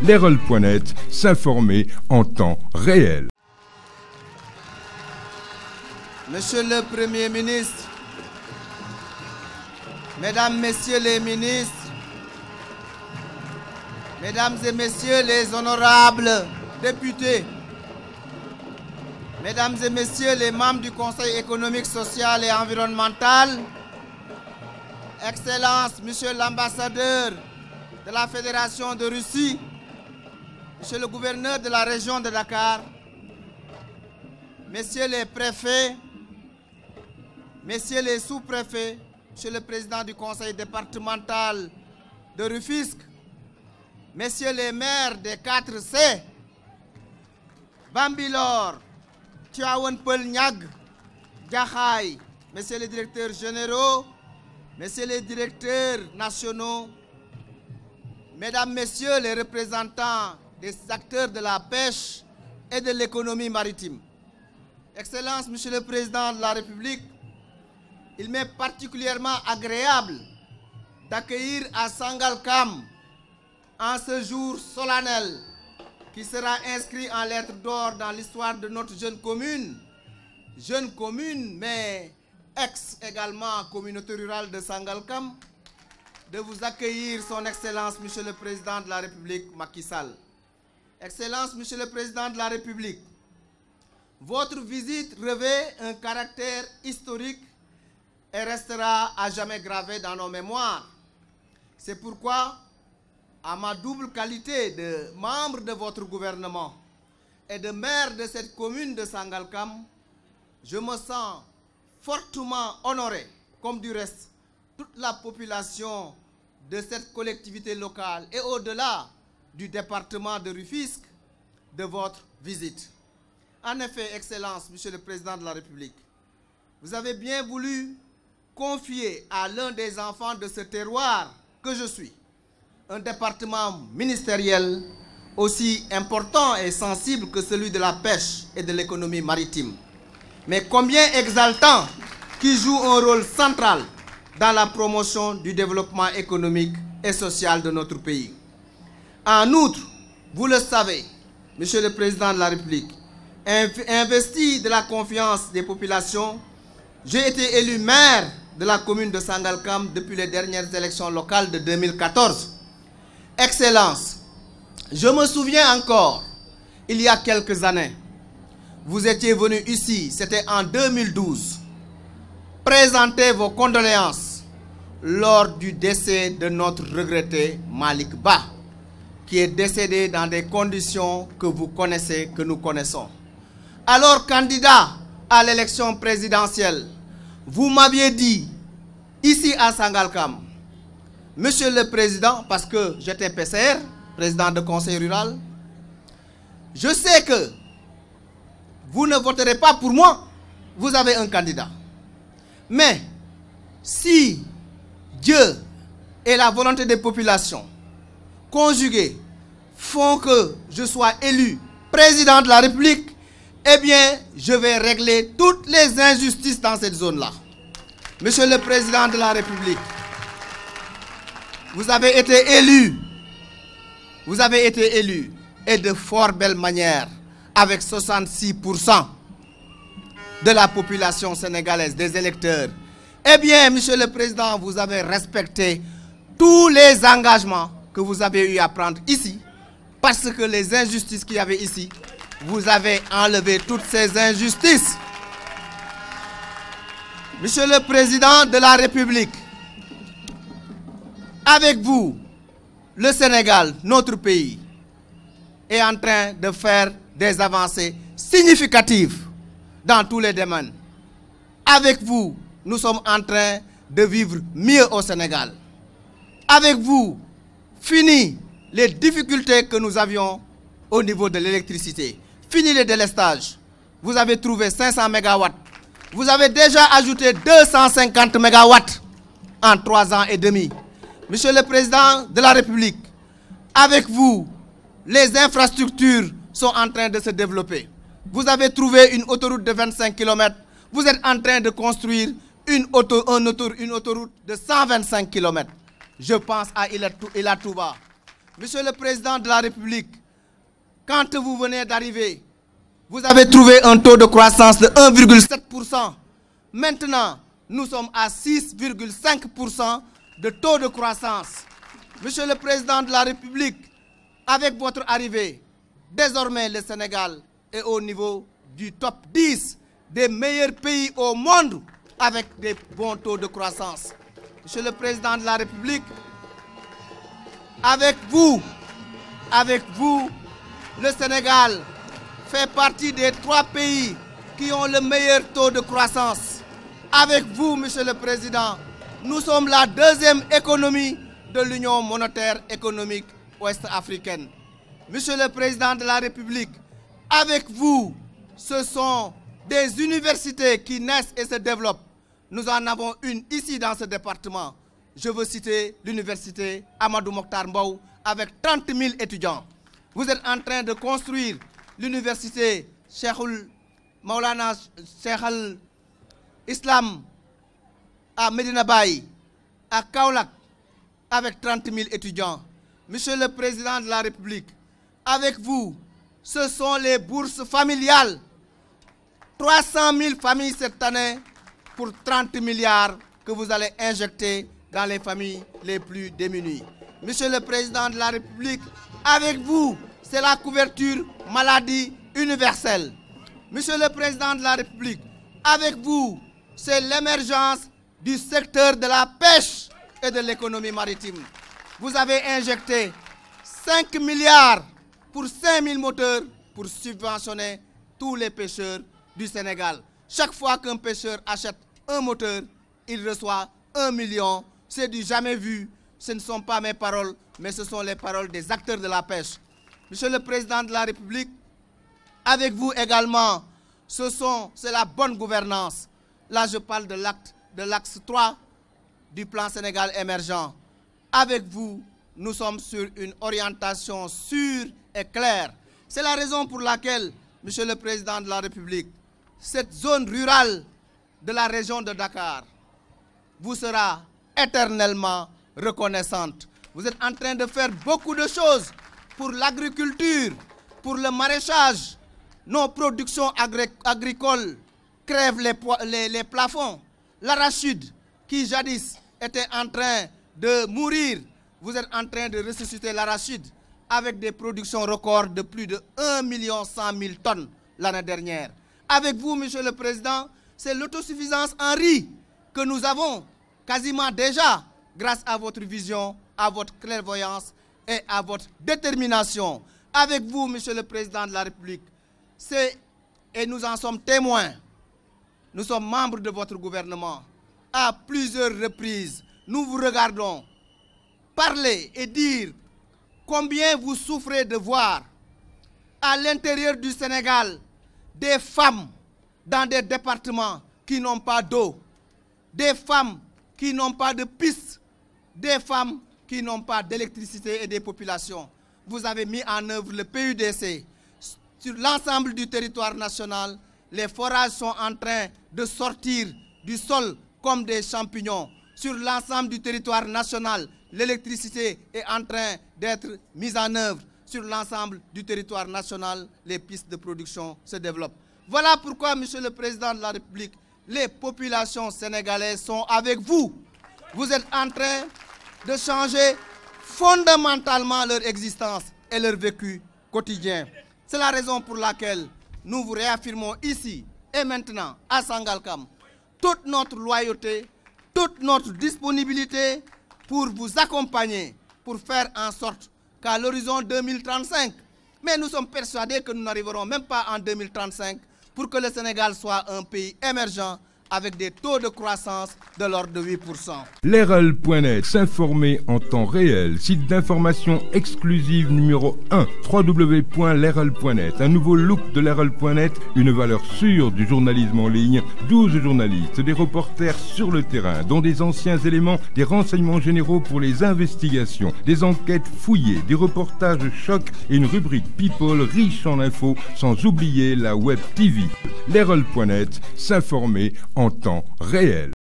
L'Herald.net, s'informer en temps réel. Monsieur le Premier ministre, Mesdames, Messieurs les ministres, Mesdames et Messieurs les honorables députés, Mesdames et Messieurs les membres du Conseil économique, social et environnemental, Excellences, Monsieur l'ambassadeur de la Fédération de Russie, Monsieur le gouverneur de la région de Dakar, Messieurs les préfets, Messieurs les sous-préfets, Monsieur le président du conseil départemental de Rufisque, Messieurs les maires des 4C, Bambilor, Tivaouane Peulh Niague, Jaxaay, Messieurs les directeurs généraux, Messieurs les directeurs nationaux, Mesdames, Messieurs les représentants des acteurs de la pêche et de l'économie maritime. Excellences, Monsieur le Président de la République, il m'est particulièrement agréable d'accueillir à Sangalkam, en ce jour solennel, qui sera inscrit en lettres d'or dans l'histoire de notre jeune commune mais ex également communauté rurale de Sangalkam, de vous accueillir son Excellence, Monsieur le Président de la République, Macky Sall. Excellence, Monsieur le Président de la République, votre visite revêt un caractère historique et restera à jamais gravé dans nos mémoires. C'est pourquoi, à ma double qualité de membre de votre gouvernement et de maire de cette commune de Sangalkam, je me sens fortement honoré, comme du reste toute la population de cette collectivité locale et au-delà du département de Rufisque, de votre visite. En effet, Excellence, Monsieur le Président de la République, vous avez bien voulu confier à l'un des enfants de ce terroir que je suis un département ministériel aussi important et sensible que celui de la pêche et de l'économie maritime, mais combien exaltant, qui joue un rôle central dans la promotion du développement économique et social de notre pays. En outre, vous le savez, Monsieur le Président de la République, investi de la confiance des populations, j'ai été élu maire de la commune de Sangalkam depuis les dernières élections locales de 2014. Excellence, je me souviens encore, il y a quelques années, vous étiez venu ici, c'était en 2012, présenter vos condoléances lors du décès de notre regretté Malick Ba, qui est décédé dans des conditions que vous connaissez, que nous connaissons. Alors, candidat à l'élection présidentielle, vous m'aviez dit, ici à Sangalkam, Monsieur le Président, parce que j'étais PCR, président de conseil rural, je sais que vous ne voterez pas pour moi, vous avez un candidat. Mais si Dieu et la volonté des populations conjuguées font que je sois élu président de la République, eh bien, je vais régler toutes les injustices dans cette zone-là. Monsieur le Président de la République, vous avez été élu, et de fort belle manière, avec 66% de la population sénégalaise, des électeurs. Eh bien, Monsieur le Président, vous avez respecté tous les engagements que vous avez eu à prendre ici, parce que les injustices qu'il y avait ici, vous avez enlevé toutes ces injustices. Monsieur le Président de la République, avec vous, le Sénégal, notre pays, est en train de faire des avancées significatives dans tous les domaines. Avec vous, nous sommes en train de vivre mieux au Sénégal. Avec vous, fini les difficultés que nous avions au niveau de l'électricité. Fini les délestages. Vous avez trouvé 500 MW. Vous avez déjà ajouté 250 MW en 3 ans et demi. Monsieur le Président de la République, avec vous, les infrastructures sont en train de se développer. Vous avez trouvé une autoroute de 25 km. Vous êtes en train de construire une autoroute de 125 km. Je pense à Ila Touba. Monsieur le Président de la République, quand vous venez d'arriver, vous avez trouvé un taux de croissance de 1,7%. Maintenant, nous sommes à 6,5% de taux de croissance. Monsieur le Président de la République, avec votre arrivée, désormais le Sénégal est au niveau du top 10 des meilleurs pays au monde avec des bons taux de croissance. Monsieur le Président de la République, avec vous, le Sénégal fait partie des 3 pays qui ont le meilleur taux de croissance. Avec vous, Monsieur le Président, nous sommes la 2e économie de l'Union monétaire économique ouest-africaine. Monsieur le Président de la République, avec vous, ce sont des universités qui naissent et se développent. Nous en avons une ici dans ce département. Je veux citer l'université Amadou Mokhtar Mbow avec 30 000 étudiants. Vous êtes en train de construire l'université Cheikhoul Maulana Cheikh Al Islam à Medina Baye, à Kaolack, avec 30 000 étudiants. Monsieur le Président de la République, avec vous, ce sont les bourses familiales. 300 000 familles cette année pour 30 milliards que vous allez injecter dans les familles les plus démunies. Monsieur le Président de la République, avec vous, c'est la couverture maladie universelle. Monsieur le Président de la République, avec vous, c'est l'émergence du secteur de la pêche et de l'économie maritime. Vous avez injecté 5 milliards pour 5 000 moteurs pour subventionner tous les pêcheurs du Sénégal. Chaque fois qu'un pêcheur achète un moteur, il reçoit 1 million. C'est du jamais vu. Ce ne sont pas mes paroles, mais ce sont les paroles des acteurs de la pêche. Monsieur le Président de la République, avec vous également, c'est la bonne gouvernance. Là, je parle de l'axe 3 du plan Sénégal émergent. Avec vous, nous sommes sur une orientation sûre et claire. C'est la raison pour laquelle, Monsieur le Président de la République, cette zone rurale de la région de Dakar vous sera éternellement reconnaissante. Vous êtes en train de faire beaucoup de choses pour l'agriculture, pour le maraîchage. Nos productions agricoles crèvent les plafonds. L'arachide, qui jadis était en train de mourir, vous êtes en train de ressusciter l'arachide avec des productions records de plus de 1 100 000 tonnes l'année dernière. Avec vous, Monsieur le Président, c'est l'autosuffisance en riz que nous avons quasiment déjà grâce à votre vision, à votre clairvoyance et à votre détermination. Avec vous, Monsieur le Président de la République, et nous en sommes témoins, nous sommes membres de votre gouvernement. À plusieurs reprises, nous vous regardons parler et dire combien vous souffrez de voir à l'intérieur du Sénégal des femmes dans des départements qui n'ont pas d'eau, des femmes qui n'ont pas de pistes, des femmes qui n'ont pas d'électricité et des populations. Vous avez mis en œuvre le PUDC. Sur l'ensemble du territoire national, les forages sont en train de sortir du sol comme des champignons. Sur l'ensemble du territoire national, l'électricité est en train d'être mise en œuvre. Sur l'ensemble du territoire national, les pistes de production se développent. Voilà pourquoi, Monsieur le Président de la République, les populations sénégalaises sont avec vous. Vous êtes en train de changer fondamentalement leur existence et leur vécu quotidien. C'est la raison pour laquelle nous vous réaffirmons ici et maintenant à Sangalkam toute notre loyauté, toute notre disponibilité pour vous accompagner, pour faire en sorte qu'à l'horizon 2035, mais nous sommes persuadés que nous n'arriverons même pas en 2035 pour que le Sénégal soit un pays émergent avec des taux de croissance de l'ordre de 8%. Leral.net, s'informer en temps réel. Site d'information exclusive numéro 1, www.leral.net. Un nouveau look de Leral.net, une valeur sûre du journalisme en ligne. 12 journalistes, des reporters sur le terrain, dont des anciens éléments, des renseignements généraux pour les investigations, des enquêtes fouillées, des reportages choc et une rubrique People riche en infos, sans oublier la Web TV. Leral.net, s'informer en temps réel.